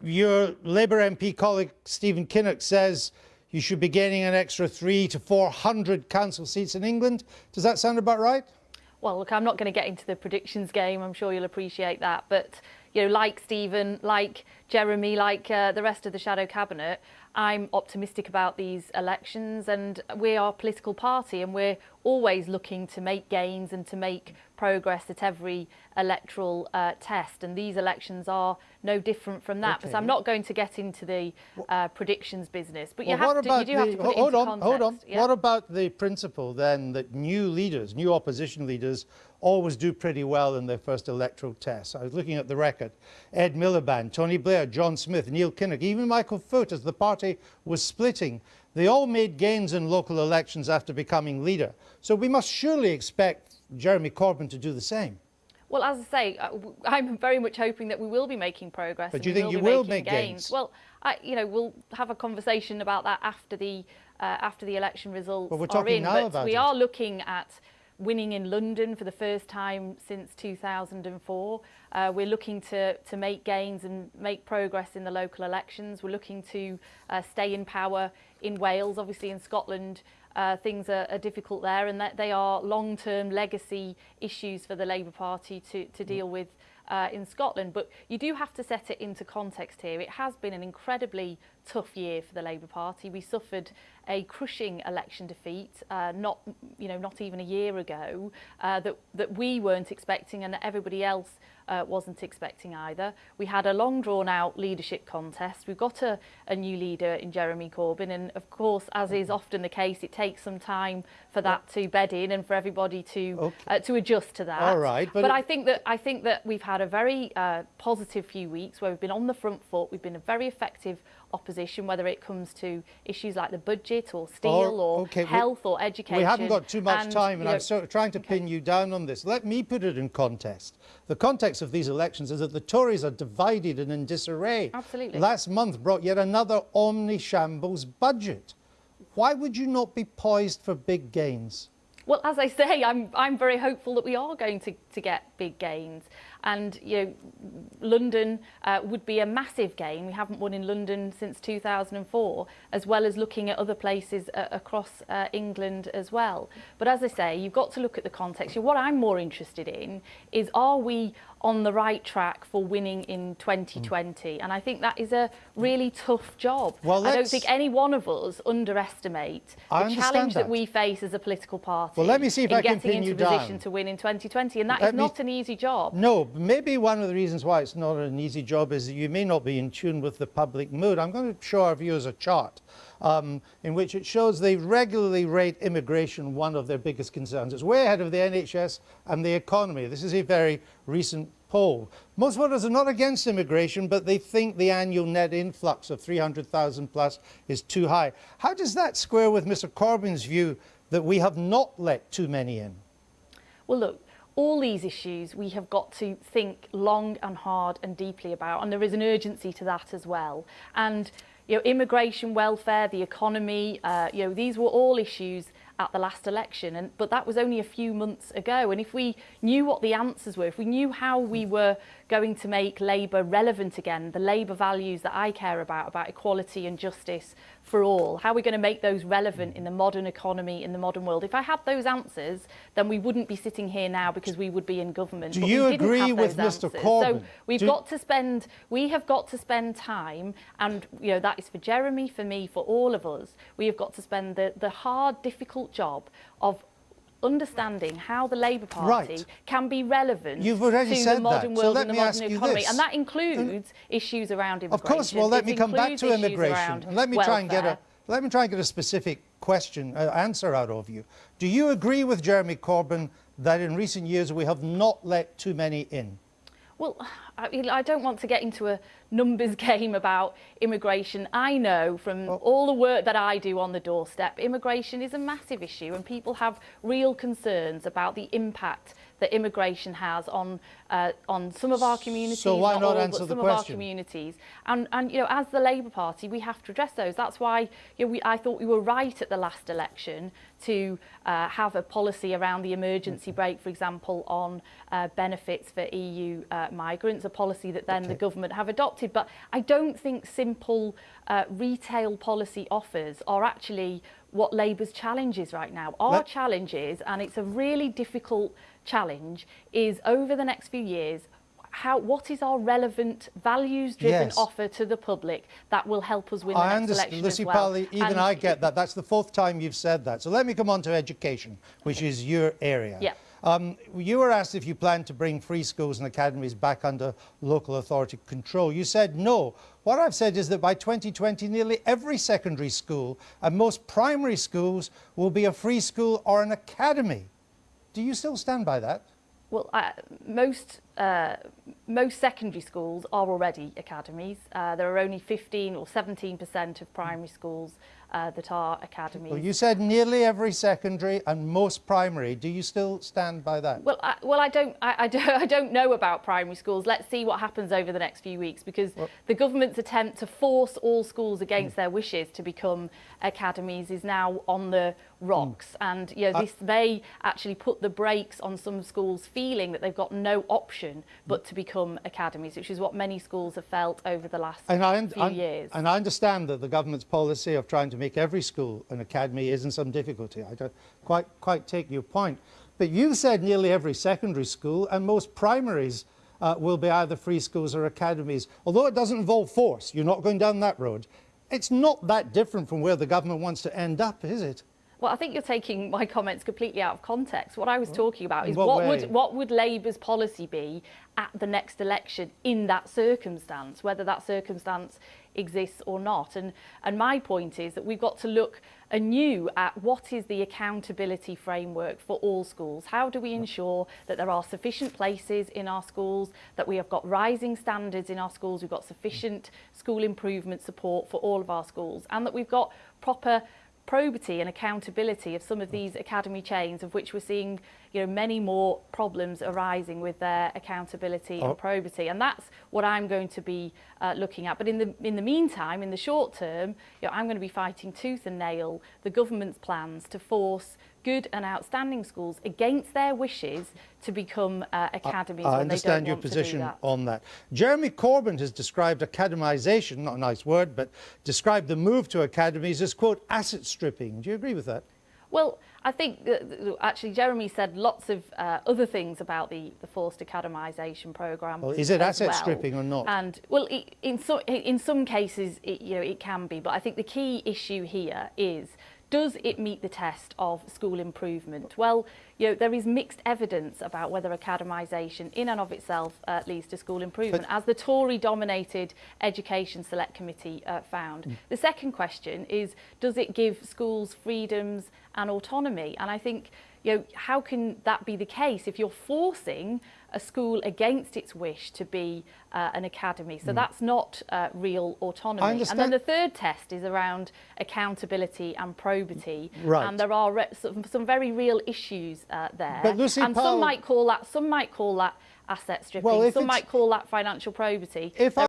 Your Labour MP colleague Stephen Kinnock says you should be gaining an extra 300 to 400 council seats in England. Does that sound about right? Well, look, I'm not going to get into the predictions game. I'm sure you'll appreciate that. But, you know, like Stephen, like Jeremy, like the rest of the shadow cabinet, I'm optimistic about these elections, and we are a political party and we're always looking to make gains and to make progress at every electoral test, and these elections are no different from that. But I'm not going to get into the predictions business, but you do have to put it into context. Hold on. Yeah? What about the principle then that new leaders, new opposition leaders, always do pretty well in their first electoral test? I was looking at the record. Ed Miliband, Tony Blair, John Smith, Neil Kinnock, even Michael Foot, as the party was splitting, they all made gains in local elections after becoming leader. So we must surely expect Jeremy Corbyn to do the same. Well, as I say, I'm very much hoping that we will be making progress. But do you think you will make gains? Well, we'll have a conversation about that after the election results we're talking are in. Now but about we it. are looking at winning in London for the first time since 2004. We're looking to make gains and make progress in the local elections. We're looking to stay in power in Wales. Obviously in Scotland things are difficult there, and that they are long-term legacy issues for the Labour Party to deal with in Scotland. But you do have to set it into context here. It has been an incredibly tough year for the Labour Party. We suffered a crushing election defeat not even a year ago that we weren't expecting and that everybody else wasn't expecting either. We had a long drawn out leadership contest. We've got a new leader in Jeremy Corbyn, and of course, as is often the case, it takes some time for that to bed in and for everybody to adjust to that. All right, but I think that we've had a very positive few weeks where we've been on the front foot. We've been a very effective opposition, whether it comes to issues like the budget or steel or health or education. We haven't got too much time, and I'm sort of trying to pin you down on this. Let me put it in context. The context of these elections is that the Tories are divided and in disarray. Absolutely. Last month brought yet another omni-shambles budget. Why would you not be poised for big gains? Well, as I say, I'm very hopeful that we are going to get big gains. And, London would be a massive gain. We haven't won in London since 2004, as well as looking at other places across England as well. But as I say, you've got to look at the context. What I'm more interested in is, are we on the right track for winning in 2020? And I think that is a really tough job. Well, I don't think any one of us underestimate the challenge that we face as a political party. Well, let me see if I can pin you down. Getting into a position to win in 2020, and that is not an easy job. No, maybe one of the reasons why it's not an easy job is that you may not be in tune with the public mood. I'm going to show our viewers a chart in which it shows they regularly rate immigration one of their biggest concerns. It's way ahead of the NHS and the economy. This is a very recent poll. Most voters are not against immigration, but they think the annual net influx of 300,000 plus is too high. How does that square with Mr. Corbyn's view that we have not let too many in? Well, look, all these issues we have got to think long and hard and deeply about, and there is an urgency to that as well. And immigration, welfare, the economy, these were all issues at the last election, but that was only a few months ago. And if we knew what the answers were, if we knew how we were going to make Labour relevant again, the Labour values that I care about equality and justice for all, how we're going to make those relevant in the modern economy, in the modern world. If I had those answers, then we wouldn't be sitting here now, because we would be in government. Do you agree with Mr. Corbyn? So we have got to spend time, and that is for Jeremy, for me, for all of us. We have got to spend the hard, difficult job of understanding how the Labour Party can be relevant to the modern world and the modern economy. And that includes issues around immigration. Of course, well, let me come back to immigration. And let me try and get a specific answer out of you. Do you agree with Jeremy Corbyn that in recent years we have not let too many in? Well, I don't want to get into a numbers game about immigration. I know from all the work that I do on the doorstep, immigration is a massive issue, and people have real concerns about the impact that immigration has on some of our communities. So why not all, answer but the some of our question? Communities. And you know, as the Labour Party, we have to address those. That's why, you know, I thought we were right at the last election to have a policy around the emergency brake, for example, on benefits for EU migrants, a policy that then the government have adopted. But I don't think simple retail policy offers are actually what Labour's challenge is right now. Our challenge is, and it's a really difficult challenge, is over the next few years, what is our relevant values-driven offer to the public that will help us win the next election Lucy as well? Powell, even I get that. That's the fourth time you've said that. So let me come on to education, which is your area. Yeah. You were asked if you plan to bring free schools and academies back under local authority control. You said no. What I've said is that by 2020, nearly every secondary school and most primary schools will be a free school or an academy. Do you still stand by that? Well, most secondary schools are already academies. There are only 15 or 17% of primary schools that are academies. Well, you said nearly every secondary and most primary. Do you still stand by that? Well, I don't know about primary schools. Let's see what happens over the next few weeks, because the government's attempt to force all schools against their wishes to become academies is now on the rocks. And you know, this may actually put the brakes on some schools feeling that they've got no option but to become academies, which is what many schools have felt over the last few years. And I understand that the government's policy of trying to make every school an academy is in some difficulty. I don't quite take your point. But you said nearly every secondary school and most primaries will be either free schools or academies. Although it doesn't involve force, you're not going down that road. It's not that different from where the government wants to end up, is it? Well, I think you're taking my comments completely out of context. What I was talking about is what would Labour's policy be at the next election in that circumstance, whether that circumstance exists or not. And my point is that we've got to look anew at what is the accountability framework for all schools. How do we ensure that there are sufficient places in our schools, that we have got rising standards in our schools, we've got sufficient school improvement support for all of our schools, and that we've got proper probity and accountability of some of these academy chains, of which we're seeing, you know, many more problems arising with their accountability and probity. And that's what I'm going to be looking at. But in the meantime, in the short term, you know, I'm going to be fighting tooth and nail the government's plans to force good and outstanding schools against their wishes to become academies. I understand your position on that. Jeremy Corbyn has described academisation, not a nice word, but described the move to academies as, quote, asset stripping. Do you agree with that? Well, I think actually Jeremy said lots of other things about the forced academisation programme. Well, is it asset stripping or not? And well, in some cases, you know, it can be. But I think the key issue here is, does it meet the test of school improvement? Well, you know, there is mixed evidence about whether academisation in and of itself leads to school improvement, as the Tory-dominated Education Select Committee found. The second question is, does it give schools freedoms and autonomy? And I think, you know, how can that be the case if you're forcing a school against its wish to be an academy? So that's not real autonomy. And then the third test is around accountability and probity. Right. And there are some very real issues there. But Lucy and Powell, some might call that asset stripping. Some might call that financial probity.